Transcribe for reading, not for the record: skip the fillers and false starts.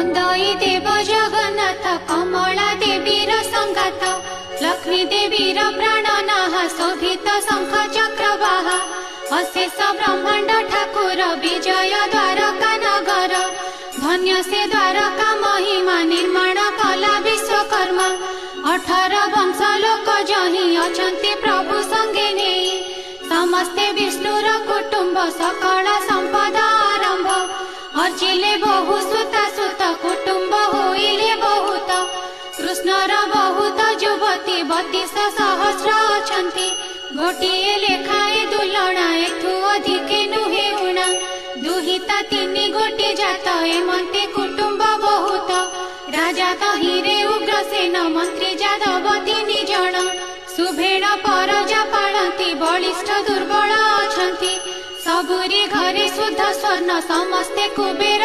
बंदई देव जगन्नाथ कमला देवीर संगात लक्ष्मी देवीर प्राणनाह शोभित शंख चक्रवाहा अशेष ब्रह्मांड ठाकुर विजय द्वारका नगर धन्य से द्वारका महिमा निर्माण कला विश्वकर्मा 18 वंश लोक जही अछंती प्रभु संगे नहीं समस्ते विष्णुर कुटुंब सकल संपदा आरंभ अर्जिले बहु सुता सुत कुटुंब होइले बहुत कृष्णर बहुत युवती 32 सहस्र अछंती गोटिए लेखाए दुलणा एठू अधिके नुहे उणा दुहिता 3 गोटी जात एमंते कुटुंब बहुत राजा तहिरे उग्रसेन मंत्री जादव 3 जन सुभेण परजा पालती बलिष्ठ दुर्बल अछंती सबुरी घरे शुद्ध स्वर्ण समस्ते कुबेर।